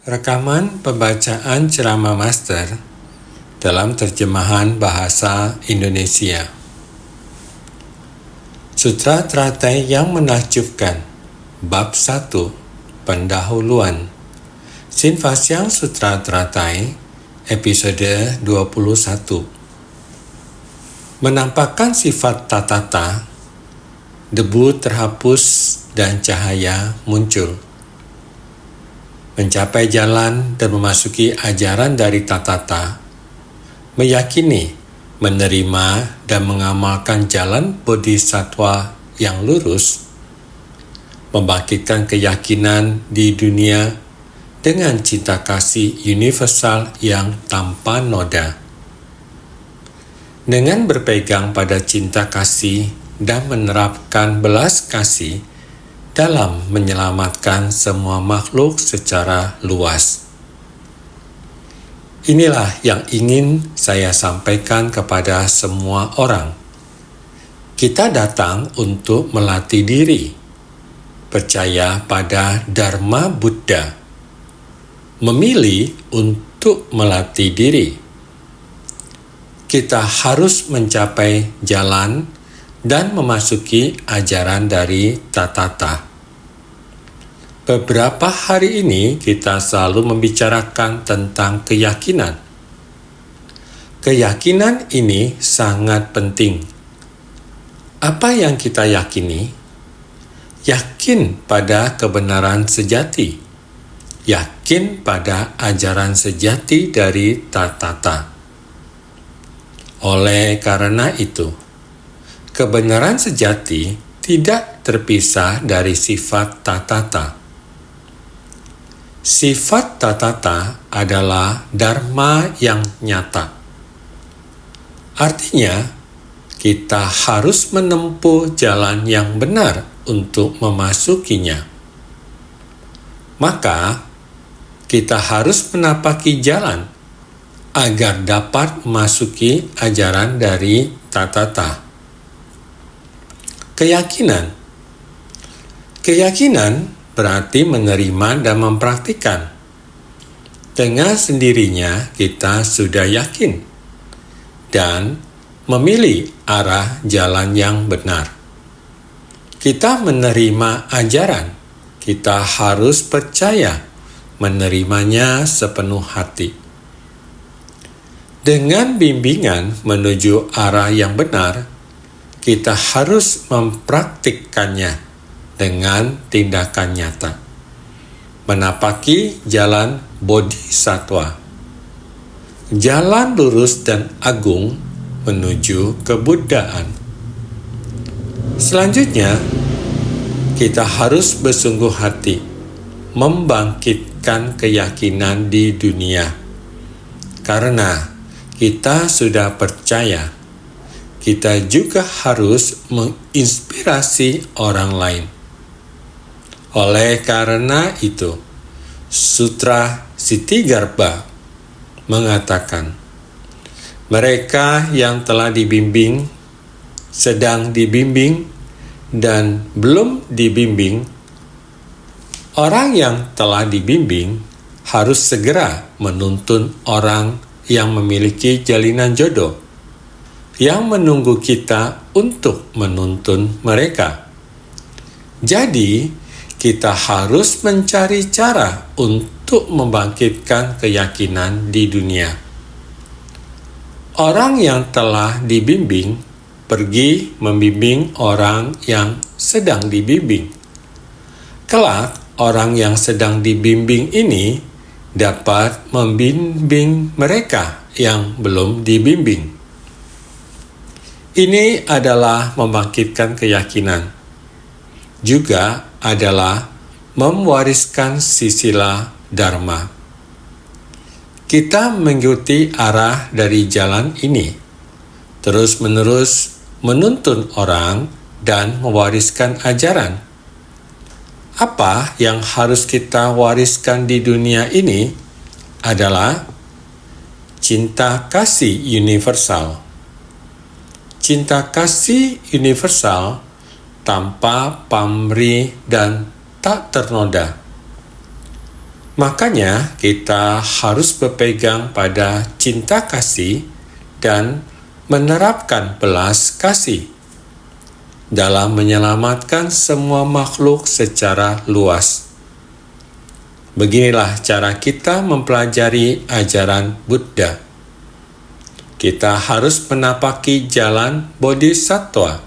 Rekaman pembacaan ceramah master dalam terjemahan bahasa Indonesia. Sutra Teratai yang menakjubkan, Bab 1, Pendahuluan. Sinfasyang Sutra Teratai, episode 21. Menampakkan sifat tatata, debu terhapus dan cahaya muncul. Mencapai jalan dan memasuki ajaran dari tatata, meyakini, menerima, dan mengamalkan jalan bodhisattva yang lurus, membangkitkan keyakinan di dunia dengan cinta kasih universal yang tanpa noda. Dengan berpegang pada cinta kasih dan menerapkan belas kasih dalam menyelamatkan semua makhluk secara luas. Inilah yang ingin saya sampaikan kepada semua orang. Kita datang untuk melatih diri, percaya pada Dharma Buddha, memilih untuk melatih diri. Kita harus mencapai jalan dan memasuki ajaran dari tatata. Beberapa hari ini kita selalu membicarakan tentang keyakinan. Keyakinan ini sangat penting. Apa yang kita yakini? Yakin pada kebenaran sejati. Yakin pada ajaran sejati dari tatata. Oleh karena itu, kebenaran sejati tidak terpisah dari sifat tatata. Sifat tatata adalah dharma yang nyata. Artinya, kita harus menempuh jalan yang benar untuk memasukinya. Maka, kita harus menapaki jalan agar dapat memasuki ajaran dari tatata. Keyakinan berarti menerima dan mempraktikkan. Dengan sendirinya kita sudah yakin dan memilih arah jalan yang benar. Kita menerima ajaran, kita harus percaya menerimanya sepenuh hati. Dengan bimbingan menuju arah yang benar, kita harus mempraktikkannya dengan tindakan nyata. Menapaki jalan bodhisattva. Jalan lurus dan agung menuju kebuddhaan. Selanjutnya, kita harus bersungguh hati membangkitkan keyakinan di dunia. Karena kita sudah percaya, kita juga harus menginspirasi orang lain. Oleh karena itu, Sutra Kshitigarbha mengatakan, mereka yang telah dibimbing, sedang dibimbing, dan belum dibimbing, orang yang telah dibimbing harus segera menuntun orang yang memiliki jalinan jodoh, yang menunggu kita untuk menuntun mereka. Jadi, kita harus mencari cara untuk membangkitkan keyakinan di dunia. Orang yang telah dibimbing pergi membimbing orang yang sedang dibimbing. Kelak, orang yang sedang dibimbing ini dapat membimbing mereka yang belum dibimbing. Ini adalah membangkitkan keyakinan. Juga adalah mewariskan sila dharma. Kita mengikuti arah dari jalan ini, terus-menerus menuntun orang dan mewariskan ajaran. Apa yang harus kita wariskan di dunia ini adalah cinta kasih universal. Cinta kasih universal tanpa pamrih dan tak ternoda. Makanya kita harus berpegang pada cinta kasih dan menerapkan belas kasih dalam menyelamatkan semua makhluk secara luas. Beginilah cara kita mempelajari ajaran Buddha. Kita harus menapaki jalan Bodhisattva.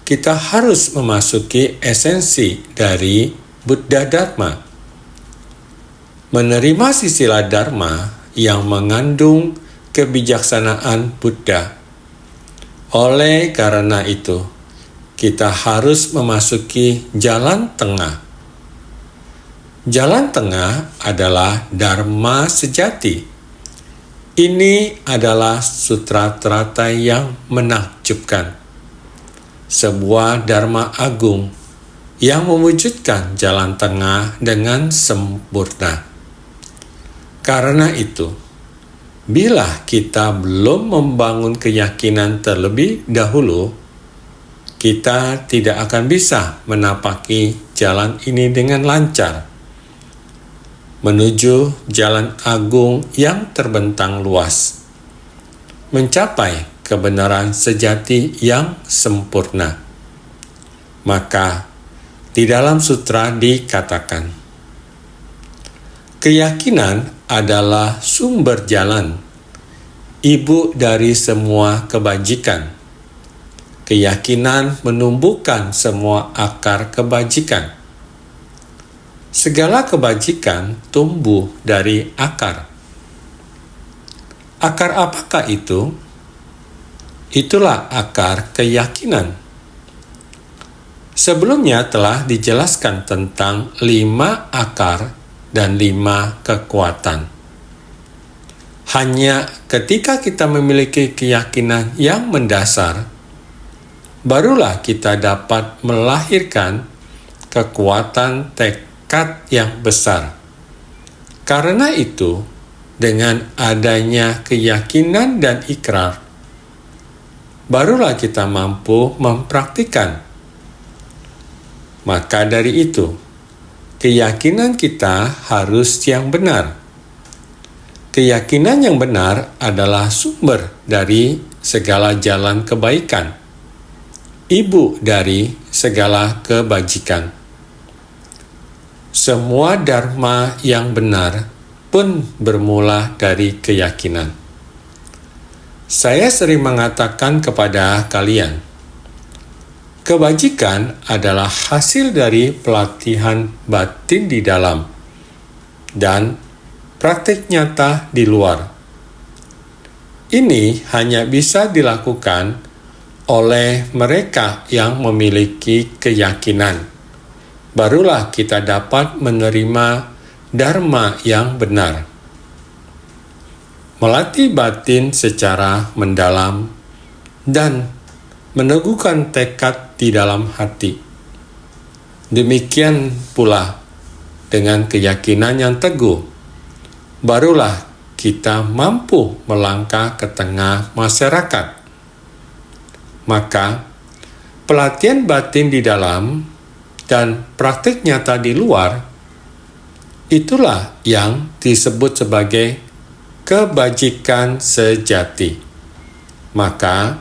Kita harus memasuki esensi dari Buddha Dharma. Menerima sila Dharma yang mengandung kebijaksanaan Buddha. Oleh karena itu, kita harus memasuki jalan tengah. Jalan tengah adalah Dharma sejati. Ini adalah sutra teratai yang menakjubkan. Sebuah Dharma agung yang mewujudkan jalan tengah dengan sempurna. Karena itu, bila kita belum membangun keyakinan terlebih dahulu, kita tidak akan bisa menapaki jalan ini dengan lancar menuju jalan agung yang terbentang luas, mencapai kebenaran sejati yang sempurna. Maka, di dalam sutra dikatakan, keyakinan adalah sumber jalan, ibu dari semua kebajikan. Keyakinan menumbuhkan semua akar kebajikan. Segala kebajikan tumbuh dari akar. Akar apakah itu? Itulah akar keyakinan. Sebelumnya telah dijelaskan tentang 5 akar dan 5 kekuatan. Hanya ketika kita memiliki keyakinan yang mendasar, barulah kita dapat melahirkan kekuatan tekad yang besar. Karena itu, dengan adanya keyakinan dan ikrar, barulah kita mampu mempraktikkan. Maka dari itu, keyakinan kita harus yang benar. Keyakinan yang benar adalah sumber dari segala jalan kebaikan, ibu dari segala kebajikan. Semua dharma yang benar pun bermula dari keyakinan. Saya sering mengatakan kepada kalian, kebajikan adalah hasil dari pelatihan batin di dalam dan praktik nyata di luar. Ini hanya bisa dilakukan oleh mereka yang memiliki keyakinan. Barulah kita dapat menerima dharma yang benar. Melatih batin secara mendalam dan meneguhkan tekad di dalam hati. Demikian pula dengan keyakinan yang teguh, barulah kita mampu melangkah ke tengah masyarakat. Maka, pelatihan batin di dalam dan praktik nyata di luar, itulah yang disebut sebagai kebajikan sejati. Maka,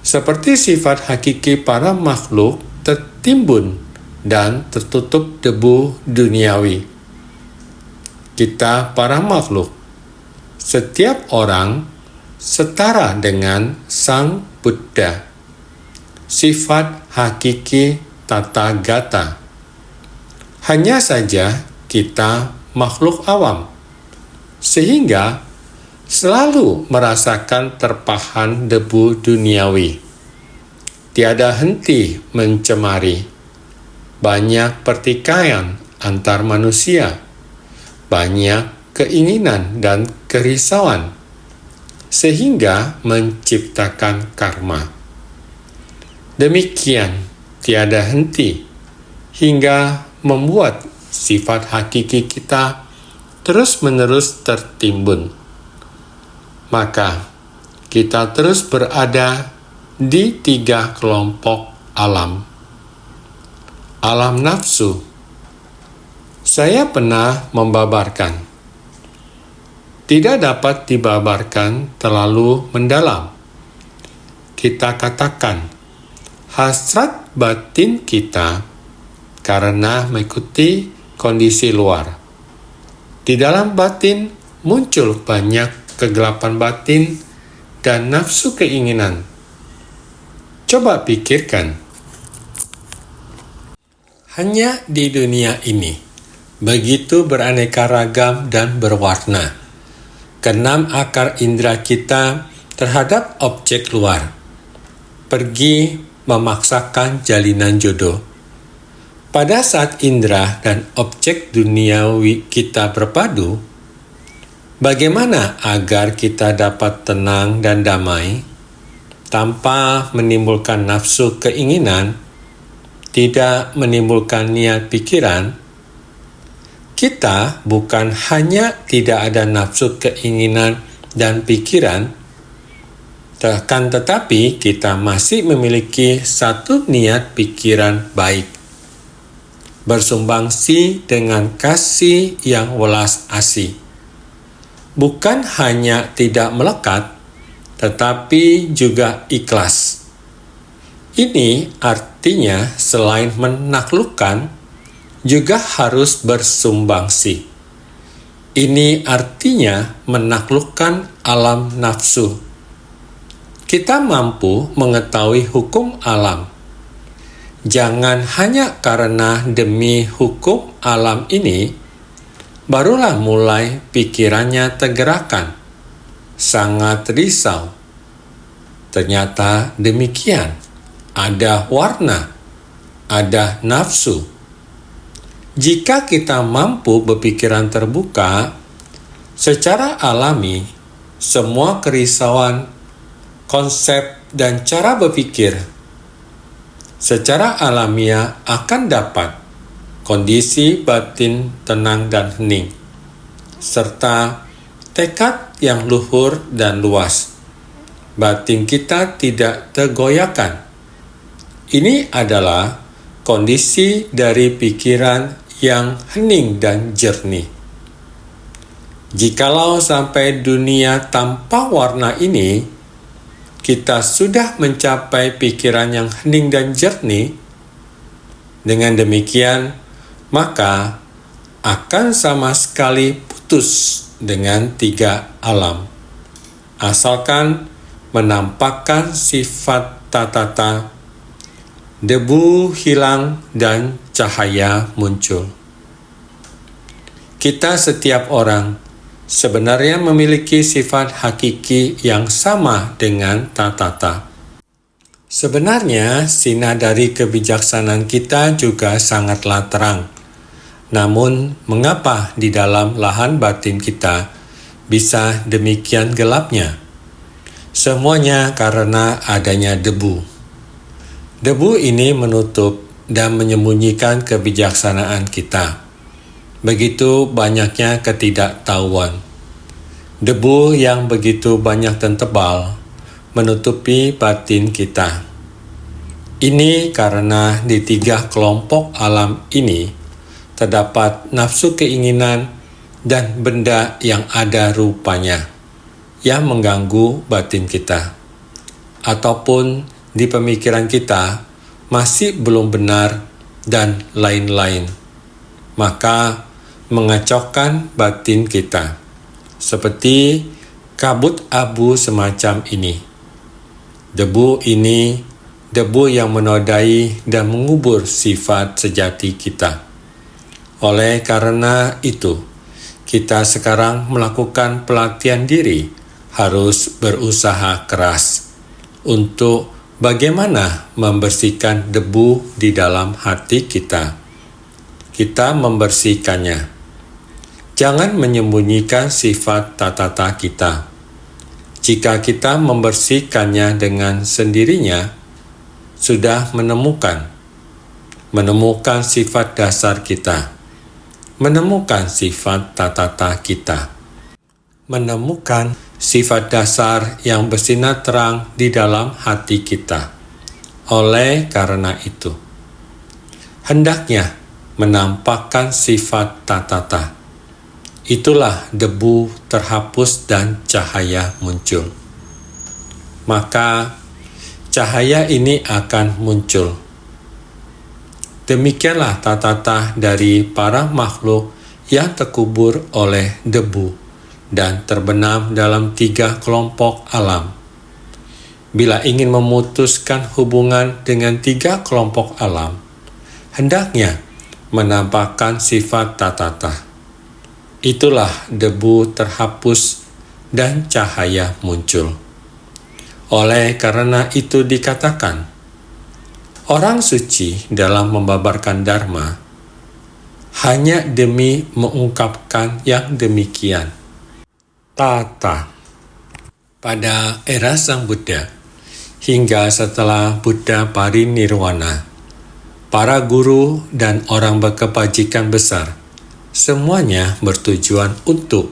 seperti sifat hakiki para makhluk tertimbun dan tertutup debu duniawi, kita para makhluk, setiap orang setara dengan Sang Buddha. Sifat hakiki Tathagata. Hanya saja kita makhluk awam, sehingga selalu merasakan terpahan debu duniawi. Tiada henti mencemari. Banyak pertikaian antar manusia. Banyak keinginan dan kerisauan, sehingga menciptakan karma. Demikian tiada henti, hingga membuat sifat hakiki kita terus-menerus tertimbun. Maka, kita terus berada di 3 kelompok alam. Alam nafsu, Saya pernah membabarkan. Tidak dapat dibabarkan terlalu mendalam. Kita katakan, hasrat batin kita karena mengikuti kondisi luar. Di dalam batin muncul banyak kegelapan batin dan nafsu keinginan. Coba pikirkan. Hanya di dunia ini, begitu beraneka ragam dan berwarna. Keenam akar indera kita terhadap objek luar. Pergi memaksakan jalinan jodoh. Pada saat indera dan objek duniawi kita berpadu, bagaimana agar kita dapat tenang dan damai tanpa menimbulkan nafsu keinginan, tidak menimbulkan niat pikiran? Kita bukan hanya tidak ada nafsu keinginan dan pikiran, tetapi kita masih memiliki satu niat pikiran baik, bersumbangsi dengan kasih yang welas asih. Bukan hanya tidak melekat, tetapi juga ikhlas. Ini artinya selain menaklukkan, juga harus bersumbangsi. Ini artinya menaklukkan alam nafsu. Kita mampu mengetahui hukum alam. Jangan hanya karena demi hukum alam ini, barulah mulai pikirannya tergerakkan. Sangat risau. Ternyata demikian. Ada warna, ada nafsu. Jika kita mampu berpikiran terbuka, secara alami, semua kerisauan, konsep, dan cara berpikir secara alamiah akan dapat kondisi batin tenang dan hening, serta tekad yang luhur dan luas. Batin kita tidak tergoyahkan. Ini adalah kondisi dari pikiran yang hening dan jernih. Jikalau sampai dunia tanpa warna ini, kita sudah mencapai pikiran yang hening dan jernih. Dengan demikian, maka akan sama sekali putus dengan tiga alam, asalkan menampakkan sifat tatata, debu hilang dan cahaya muncul. Kita setiap orang sebenarnya memiliki sifat hakiki yang sama dengan tatata. Sebenarnya sinar dari kebijaksanaan kita juga sangatlah terang. Namun mengapa di dalam lahan batin kita bisa demikian gelapnya? Semuanya karena adanya debu. Debu ini menutup dan menyembunyikan kebijaksanaan kita. Begitu banyaknya ketidaktahuan. Debu yang begitu banyak dan tebal menutupi batin kita. Ini karena di tiga kelompok alam ini terdapat nafsu keinginan dan benda yang ada rupanya yang mengganggu batin kita, ataupun di pemikiran kita masih belum benar, dan lain-lain. Maka mengacaukan batin kita, seperti kabut abu semacam ini. Debu ini, debu yang menodai dan mengubur sifat sejati kita. Oleh karena itu, kita sekarang melakukan pelatihan diri, harus berusaha keras untuk bagaimana membersihkan debu di dalam hati kita. Kita membersihkannya. Jangan menyembunyikan sifat tatata kita. Jika kita membersihkannya dengan sendirinya, sudah menemukan sifat dasar kita, menemukan sifat tatata kita, menemukan sifat dasar yang bersinar terang di dalam hati kita. Oleh karena itu, hendaknya menampakkan sifat tatata. Itulah debu terhapus dan cahaya muncul. Maka cahaya ini akan muncul. Demikianlah tatata dari para makhluk yang terkubur oleh debu dan terbenam dalam 3 kelompok alam. Bila ingin memutuskan hubungan dengan 3 kelompok alam, hendaknya menampakkan sifat tatata. Itulah debu terhapus dan cahaya muncul. Oleh karena itu dikatakan, orang suci dalam membabarkan dharma hanya demi mengungkapkan yang demikian. Tata. Pada era Sang Buddha, hingga setelah Buddha parinirwana, para guru dan orang berkebajikan besar, semuanya bertujuan untuk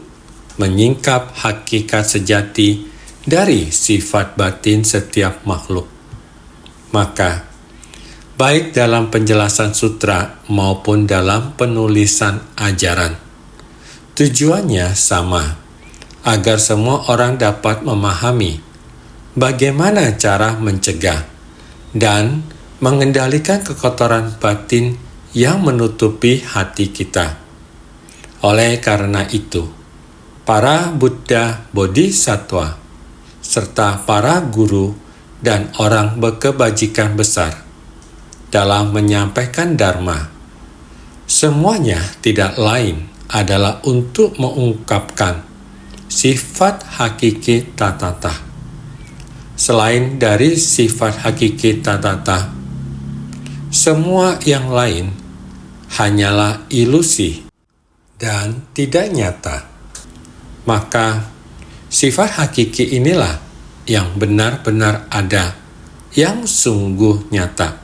menyingkap hakikat sejati dari sifat batin setiap makhluk. Maka, baik dalam penjelasan sutra maupun dalam penulisan ajaran, tujuannya sama, agar semua orang dapat memahami bagaimana cara mencegah dan mengendalikan kekotoran batin yang menutupi hati kita. Oleh karena itu, para Buddha Bodhisattva serta para guru dan orang berkebajikan besar dalam menyampaikan dharma, semuanya tidak lain adalah untuk mengungkapkan sifat hakiki tatata. Selain dari sifat hakiki tatata, semua yang lain hanyalah ilusi dan tidak nyata. Maka sifat hakiki inilah yang benar-benar ada, yang sungguh nyata.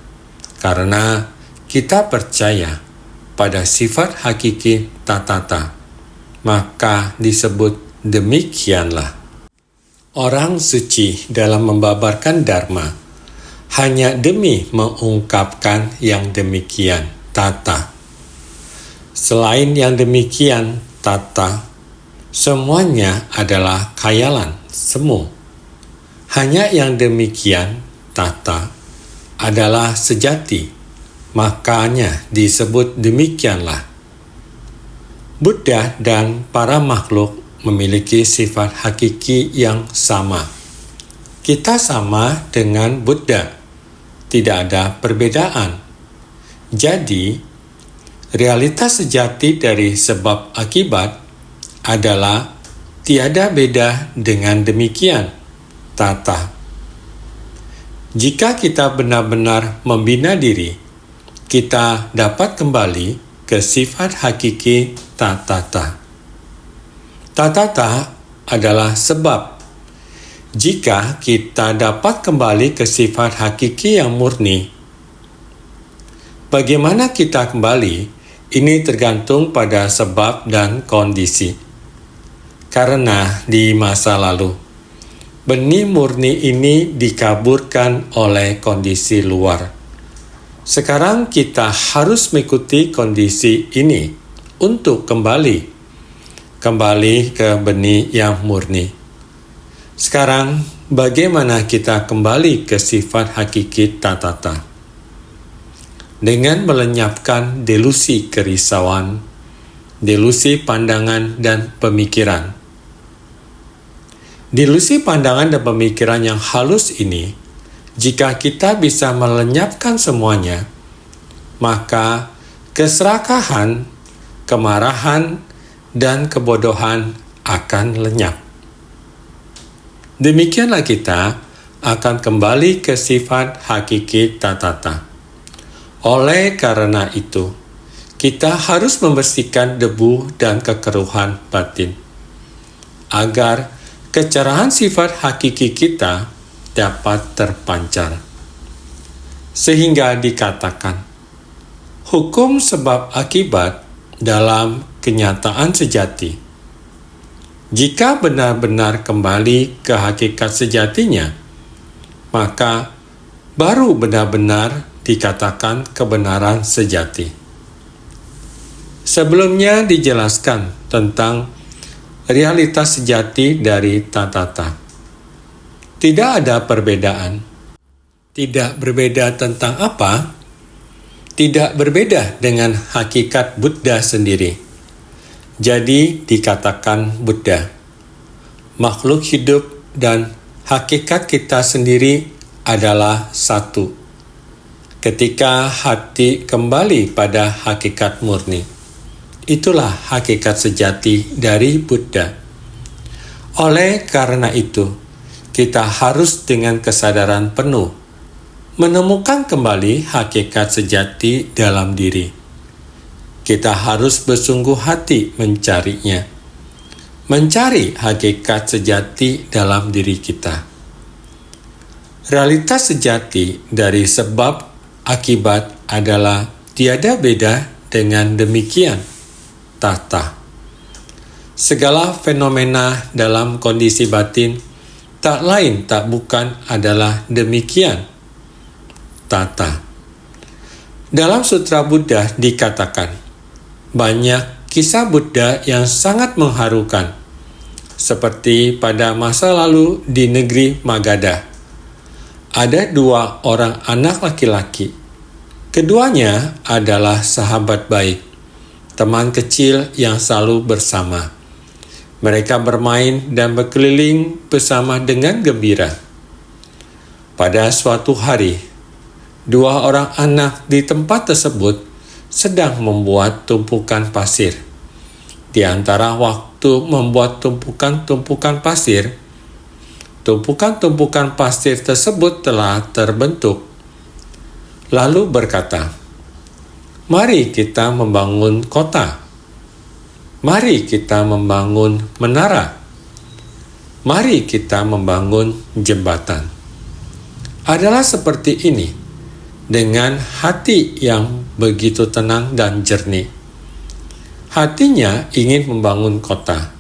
Karena kita percaya pada sifat hakiki tatata, maka disebut demikianlah. Orang suci dalam membabarkan dharma hanya demi mengungkapkan yang demikian, tata. Selain yang demikian, tata, semuanya adalah khayalan, semu. Hanya yang demikian, tata, adalah sejati, makanya disebut demikianlah. Buddha dan para makhluk memiliki sifat hakiki yang sama. Kita sama dengan Buddha, tidak ada perbedaan. Jadi, realitas sejati dari sebab akibat adalah tiada beda dengan demikian, tata. Jika kita benar-benar membina diri, kita dapat kembali ke sifat hakiki tatata. Tatata adalah sebab. Jika kita dapat kembali ke sifat hakiki yang murni, bagaimana kita kembali? Ini tergantung pada sebab dan kondisi. Karena di masa lalu, benih murni ini dikaburkan oleh kondisi luar. Sekarang kita harus mengikuti kondisi ini untuk kembali ke benih yang murni. Sekarang, bagaimana kita kembali ke sifat hakiki tatata? Dengan melenyapkan delusi kerisauan, delusi pandangan dan pemikiran. Delusi pandangan dan pemikiran yang halus ini, jika kita bisa melenyapkan semuanya, maka keserakahan, kemarahan, dan kebodohan akan lenyap. Demikianlah kita akan kembali ke sifat hakiki tatata. Oleh karena itu, kita harus membersihkan debu dan kekeruhan batin, agar kecerahan sifat hakiki kita dapat terpancar. Sehingga dikatakan, hukum sebab akibat dalam kenyataan sejati. Jika benar-benar kembali ke hakikat sejatinya, maka baru benar-benar dikatakan kebenaran sejati. Sebelumnya dijelaskan tentang realitas sejati dari Tathata. Tidak ada perbedaan. Tidak berbeda tentang apa? Tidak berbeda dengan hakikat Buddha sendiri. Jadi dikatakan Buddha. Makhluk hidup dan hakikat kita sendiri adalah satu. Ketika hati kembali pada hakikat murni, itulah hakikat sejati dari Buddha. Oleh karena itu, kita harus dengan kesadaran penuh menemukan kembali hakikat sejati dalam diri. Kita harus bersungguh hati mencarinya, mencari hakikat sejati dalam diri kita. Realitas sejati dari sebab akibat adalah tiada beda dengan demikian. Tata. Segala fenomena dalam kondisi batin tak lain tak bukan adalah demikian. Tata. Dalam Sutra Buddha dikatakan, banyak kisah Buddha yang sangat mengharukan, seperti pada masa lalu di negeri Magadha. Ada 2 orang anak laki-laki. Keduanya adalah sahabat baik, teman kecil yang selalu bersama. Mereka bermain dan berkeliling bersama dengan gembira. Pada suatu hari, 2 orang anak di tempat tersebut sedang membuat tumpukan pasir. Di antara waktu membuat tumpukan pasir, tumpukan pasir tersebut telah terbentuk. Lalu berkata, "Mari kita membangun kota. Mari kita membangun menara. Mari kita membangun jembatan." Adalah seperti ini, dengan hati yang begitu tenang dan jernih. Hatinya ingin membangun kota,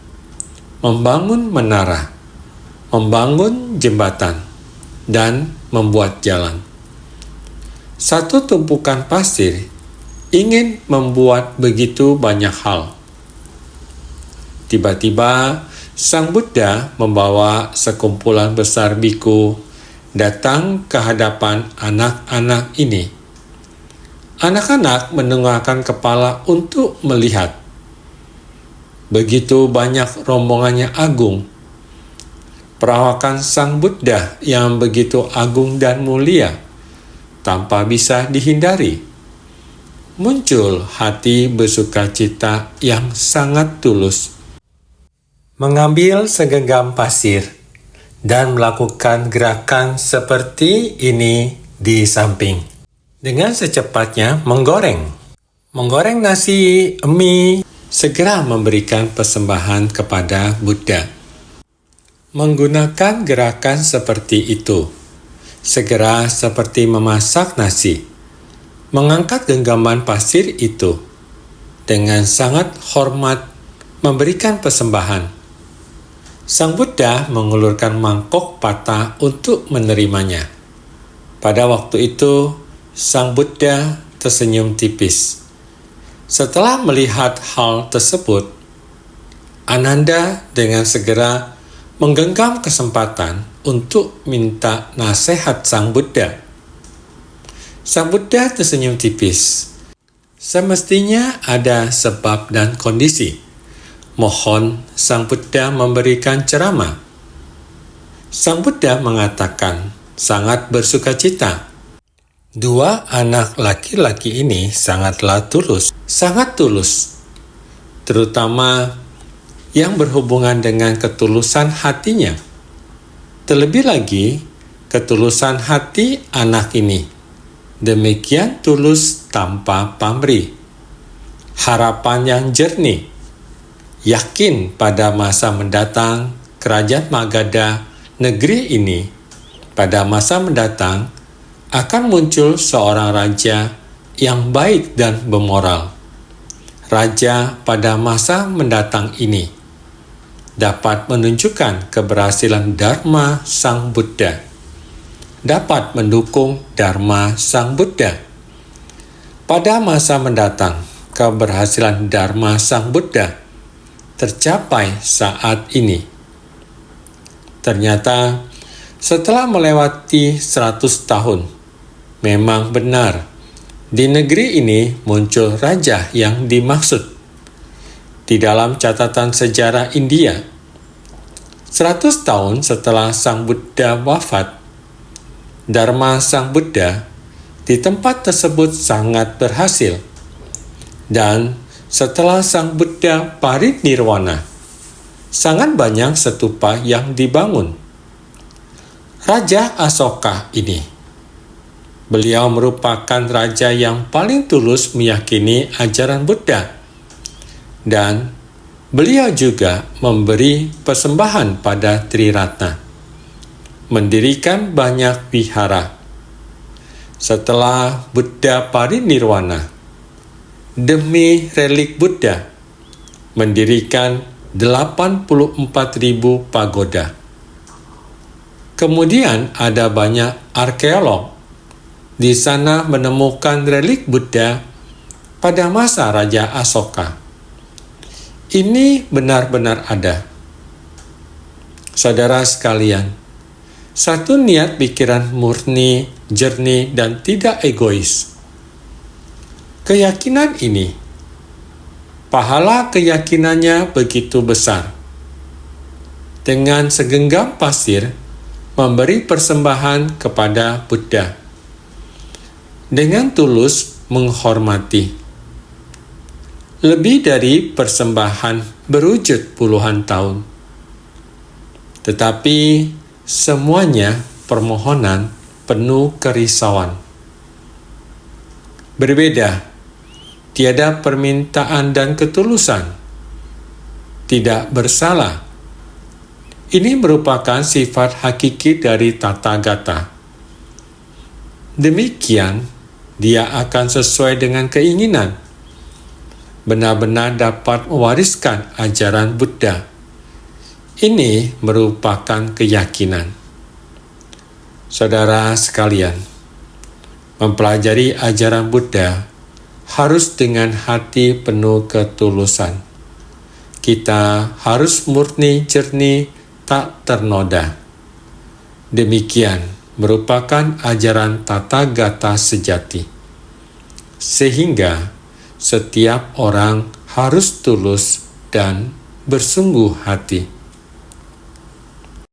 membangun menara, membangun jembatan, dan membuat jalan. Satu tumpukan pasir ingin membuat begitu banyak hal. Tiba-tiba, Sang Buddha membawa sekumpulan besar biku datang ke hadapan anak-anak ini. Anak-anak menengahkan kepala untuk melihat. Begitu banyak rombongannya agung. Perawakan Sang Buddha yang begitu agung dan mulia, tanpa bisa dihindari. Muncul hati bersukacita yang sangat tulus. Mengambil segenggam pasir dan melakukan gerakan seperti ini di samping. Dengan secepatnya menggoreng nasi, mie, segera memberikan persembahan kepada Buddha. Menggunakan gerakan seperti itu, segera seperti memasak nasi, mengangkat genggaman pasir itu, dengan sangat hormat memberikan persembahan. Sang Buddha mengulurkan mangkok patah untuk menerimanya. Pada waktu itu, Sang Buddha tersenyum tipis. Setelah melihat hal tersebut, Ananda dengan segera menggenggam kesempatan untuk minta nasihat Sang Buddha. Sang Buddha tersenyum tipis. Semestinya ada sebab dan kondisi. Mohon Sang Buddha memberikan ceramah. Sang Buddha mengatakan sangat bersukacita. 2 anak laki-laki ini sangat tulus, terutama yang berhubungan dengan ketulusan hatinya. Terlebih lagi, ketulusan hati anak ini demikian tulus tanpa pamrih. Harapan yang jernih, yakin pada masa mendatang kerajaan Magadha, negeri ini pada masa mendatang akan muncul seorang raja yang baik dan bermoral. Raja pada masa mendatang ini dapat menunjukkan keberhasilan Dharma Sang Buddha, dapat mendukung Dharma Sang Buddha. Pada masa mendatang, keberhasilan Dharma Sang Buddha tercapai saat ini. Ternyata setelah melewati 100 tahun, memang benar di negeri ini muncul raja yang dimaksud. Di dalam catatan sejarah India, 100 tahun setelah Sang Buddha wafat, Dharma Sang Buddha di tempat tersebut sangat berhasil. Dan setelah Sang Buddha parinirwana, sangat banyak stupa yang dibangun. Raja Asoka ini, beliau merupakan raja yang paling tulus meyakini ajaran Buddha. Dan beliau juga memberi persembahan pada Triratna, mendirikan banyak vihara. Setelah Buddha parinirwana, demi relik Buddha, mendirikan 84.000 pagoda. Kemudian ada banyak arkeolog di sana menemukan relik Buddha pada masa Raja Asoka. Ini benar-benar ada. Saudara sekalian, satu niat pikiran murni, jernih, dan tidak egois. Keyakinan ini, pahala keyakinannya begitu besar. Dengan segenggam pasir, memberi persembahan kepada Buddha. Dengan tulus menghormati. Lebih dari persembahan berwujud puluhan tahun. Tetapi semuanya permohonan penuh kerisauan. Berbeda. Tiada permintaan dan ketulusan. Tidak bersalah. Ini merupakan sifat hakiki dari Tathagata. Demikian, dia akan sesuai dengan keinginan. Benar-benar dapat mewariskan ajaran Buddha. Ini merupakan keyakinan. Saudara sekalian, mempelajari ajaran Buddha harus dengan hati penuh ketulusan. Kita harus murni, jernih, tak ternoda. Demikian merupakan ajaran Tathagata sejati. Sehingga setiap orang harus tulus dan bersungguh hati.